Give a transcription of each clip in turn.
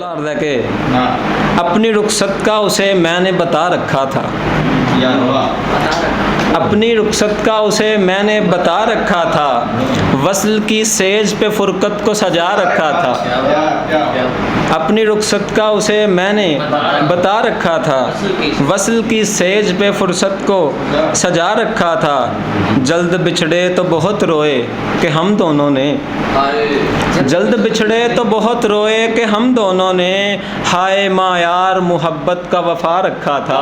عرض ہے کہ اپنی رخصت کا اسے میں نے بتا رکھا تھا، اپنی رخصت کا اسے میں نے بتا رکھا تھا، وصل کی سیج پہ فرقت کو سجا رکھا تھا، اپنی رخصت کا اسے میں نے بتا رکھا تھا، وصل کی سیج پہ فرصت کو سجا رکھا تھا، جلد بچھڑے تو بہت روئے کہ ہم دونوں نے، جلد بچھڑے تو بہت روئے کہ ہم دونوں نے، ہائے ماں یار محبت کا وفا رکھا تھا،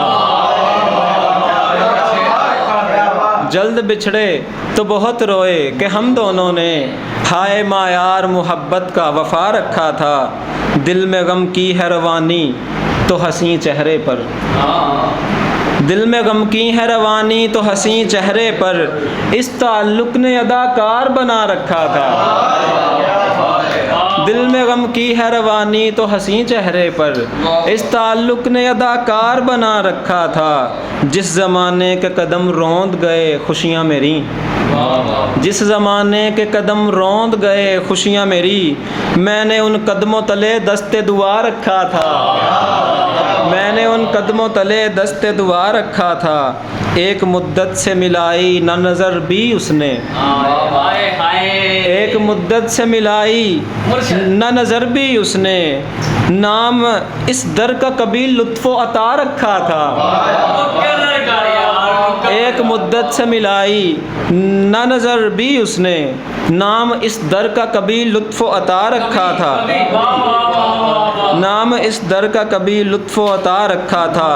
جلد بچھڑے تو بہت روئے کہ ہم دونوں نے، ہائے ماں یار محبت کا وفا رکھا تھا، دل میں غم کی ہے روانی تو حسین چہرے پر، دل میں غم کی ہے روانی تو حسین چہرے پر، اس تعلق نے اداکار بنا رکھا تھا، دل میں غم کی ہے روانی تو حسین چہرے پر، اس تعلق نے اداکار بنا رکھا تھا، جس زمانے کے قدم روند گئے خوشیاں میری، جس زمانے کے قدم روند گئے خوشیاں میری، میں نے ان قدموں تلے دست دعا رکھا تھا، میں نے ان قدموں تلے دست دعا رکھا تھا، ایک مدت سے ملائی نہ نظر بھی اس نے، ایک مدت سے ملائی نہ نظر بھی اس نے، نام اس در کا کبھی لطف و عطا رکھا تھا، ایک مدت سے ملائی نہ نظر بھی اس نے، نام اس در کا کبھی لطف و عطا رکھا تھا، نام اس در کا کبھی لطف و عطا رکھا تھا،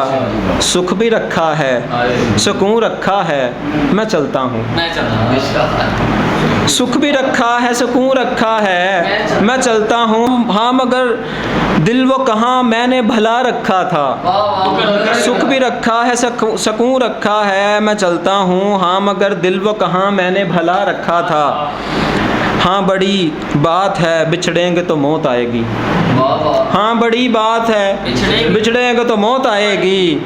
سکھ بھی رکھا ہے سکون رکھا ہے میں چلتا ہوں، سکھ بھی رکھا ہے سکون رکھا ہے میں چلتا ہوں، ہاں مگر دل وہ کہاں میں نے بھلا رکھا تھا، سکھ بھی رکھا ہے سکون رکھا ہے میں چلتا ہوں، ہاں مگر دل وہ کہاں میں نے بھلا رکھا تھا، ہاں بڑی بات ہے بچھڑیں گے تو موت آئے گی، ہاں بڑی بات ہے بچھڑیں گے تو موت آئے گی،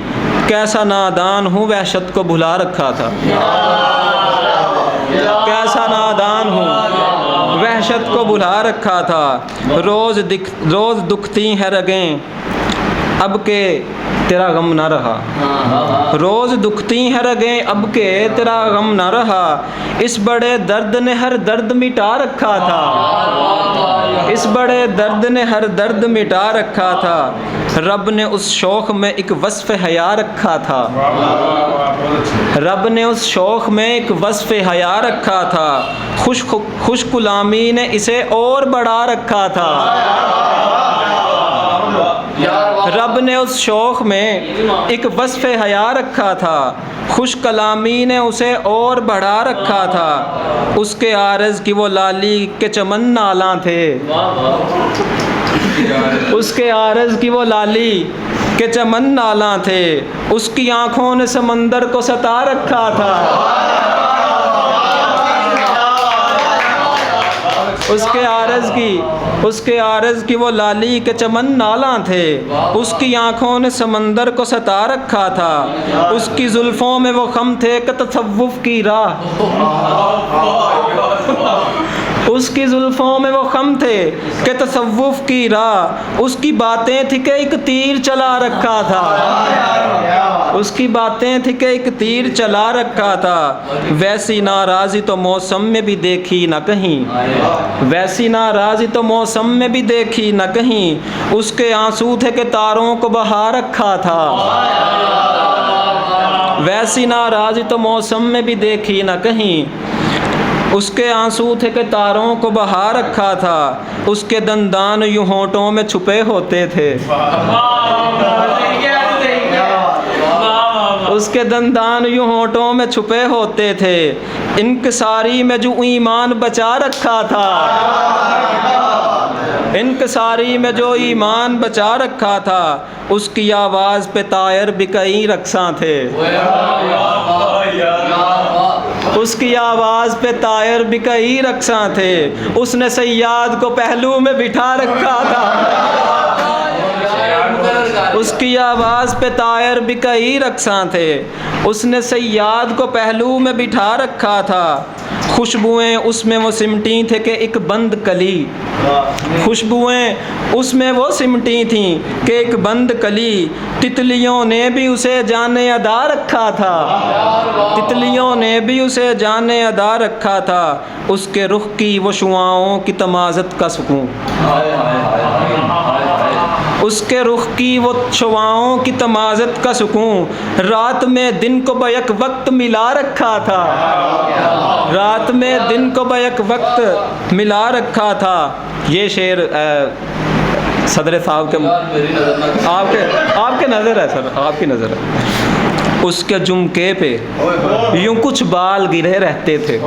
کیسا نادان ہوں وحشت کو بھلا رکھا تھا، کیسا نادان ہوں وحشت کو بھلا رکھا تھا، روز دکھتی ہیں رگیں اب کہ تیرا غم نہ رہا، روز دکھتی ہیں رگیں اب کہ تیرا غم نہ رہا، اس بڑے درد نے ہر درد مٹا رکھا تھا، اس بڑے درد نے ہر درد مٹا رکھا تھا، رب نے اس شوق میں ایک وصف حیا رکھا تھا، رب نے اس شوق میں ایک وصف حیا رکھا تھا، خوش غلامی نے اسے اور بڑھا رکھا تھا، رب نے اس شوق میں ایک وصف حیا رکھا تھا، خوش کلامی نے اسے اور بڑھا رکھا تھا، اس کے عارض کی وہ لالی کے چمن نالاں تھے، اس کے عارض کی وہ لالی کے چمن نالاں تھے، اس کی آنکھوں نے سمندر کو ستا رکھا تھا، اس کے عارض کی وہ لالی کے چمن نالاں تھے، اس کی آنکھوں نے سمندر کو ستا رکھا تھا، اس کی زلفوں میں وہ خم تھے کہ تصوف کی راہ، اس کی زلفوں میں وہ خم تھے کہ تصوف کی راہ، اس کی باتیں تھی کہ ایک تیر چلا رکھا تھا، اس کی باتیں تھی کہ ایک تیر چلا رکھا تھا، ویسی ناراضی تو موسم میں بھی دیکھی نہ کہیں، ویسی ناراضی تو موسم میں بھی دیکھی نہ کہیں، اس کے آنسو تھے کہ تاروں کو بہا رکھا تھا، ویسی ناراضی تو موسم میں بھی دیکھی نہ کہیں، اس کے آنسو تھے کہ تاروں کو بہا رکھا تھا، اس کے دندان یوں ہونٹوں میں چھپے ہوتے تھے، اس کے دندان یوں ہونٹوں میں چھپے ہوتے تھے، انکساری میں جو ایمان بچا رکھا تھا، انکساری میں جو ایمان بچا رکھا تھا، اس کی آواز پہ طائر بھی کئی رقصاں تھے، اس کی آواز پہ طائر بھی کئی رقصاں تھے، اس نے صیاد کو پہلو میں بٹھا رکھا تھا۔ اس کی آواز پہ طائر بھی کئی رقصاں تھے، اس نے صیاد کو پہلو میں بٹھا رکھا تھا۔ خوشبوئیں اس میں وہ سمٹی تھے کہ ایک بند کلی، خوشبوئیں اس میں وہ سمٹی تھیں کہ ایک بند کلی، تتلیوں نے بھی اسے جانے ادا رکھا تھا، تتلیوں نے بھی اسے جانے ادا رکھا تھا۔ اس کے رخ کی وہ شعاؤں کی تمازت کا سکون، اس کے رخ کی وہ شعاؤں کی تمازت کا سکون، رات میں دن کو بیک وقت ملا رکھا تھا، رات میں دن کو بیک وقت ملا رکھا تھا۔ یہ شعر صدر صاحب کے آپ کے نظر ہے سر، آپ کی نظر ہے۔ اس کے جمکے پہ یوں کچھ بال گرے رہتے تھے،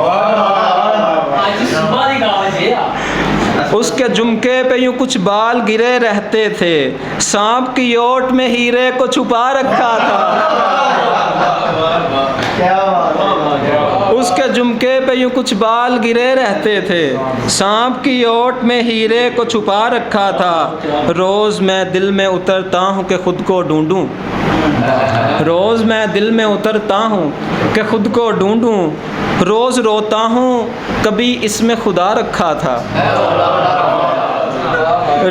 اس کے جمکے پہ یوں کچھ بال گرے رہتے تھے، سانپ کی اوٹ میں ہیرے کو چھپا رکھا تھا۔ اس کے جمکے پہ یوں کچھ بال گرے رہتے تھے، سانپ کی اوٹ میں ہیرے کو چھپا رکھا تھا۔ روز میں دل میں اترتا ہوں کہ خود کو ڈھونڈوں، روز میں دل میں اترتا ہوں کہ خود کو ڈھونڈوں، روز روتا ہوں کبھی اس میں خدا رکھا تھا،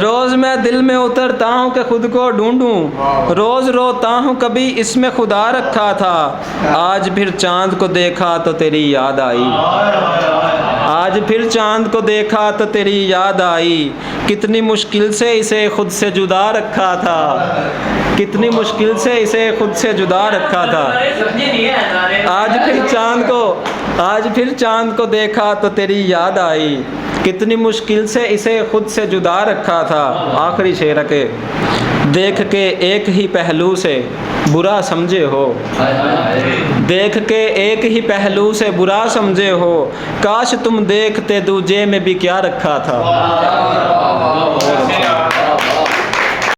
روز میں دل میں اترتا ہوں کہ خود کو ڈھونڈوں، روز روتا ہوں کبھی اس میں خدا رکھا تھا۔ آج پھر چاند کو دیکھا تو تیری یاد آئی، آج پھر چاند کو دیکھا تو تیری یاد آئی، کتنی مشکل سے اسے خود سے جدا رکھا تھا، کتنی مشکل سے اسے خود سے جدا رکھا تھا۔ آج پھر چاند کو دیکھا تو تیری یاد آئی، کتنی مشکل سے اسے خود سے جدا رکھا تھا۔ آخری شعر کے دیکھ کے ایک ہی پہلو سے برا سمجھے ہو، دیکھ کے ایک ہی پہلو سے برا سمجھے ہو، کاش تم دیکھتے دوجے میں بھی کیا رکھا تھا،